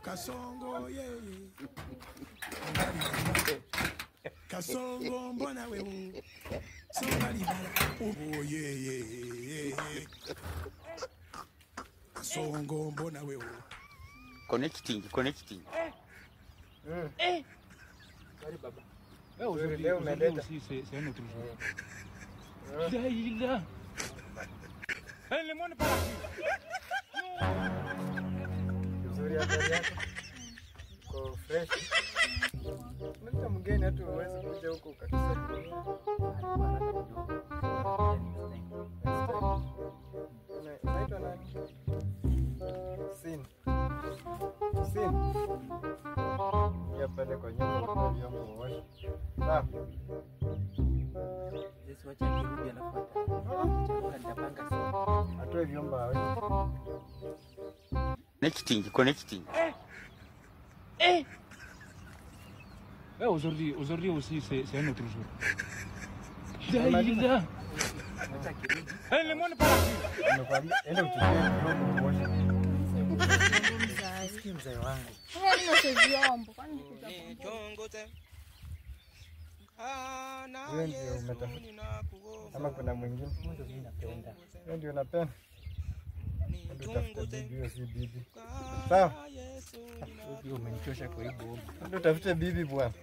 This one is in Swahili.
Kasongo yeye. Kasongo mbona wewe. Somebody bala. Oh yeah. Kasongo mbona wewe. Connecting. Kari baba. Wewe leo umeleta c'est notre jour. Daïla. Le monde par Nzuri habari yako? Ko fresh. Mtu mgeni hata uweze kuja huko ukatusaidia. Unaitwa nani? Sin. Ya pale kwa nyumba kuna vyombo washi. Sawa. Yesu acha kirudi anafuata. Nitapanga sana. Atoe vyombo hawe. Connecting. Aujourd'hui aussi c'est un autre jour. Daïla. Acha kirudi. Le monde par Nimekwambia ende uchukue vyombo washi. Sikia mzee wangu. Vyombo kwani Chongote. Wewe ndio umetafuta. Ama kuna mwingine? Ndio mimi napenda. Wewe ndio unapenda. Ndio tafuta bibi hiyo si bibi. Sawa? Ndio umenichosha kwa hivyo. Ndio tafute bibi bwana.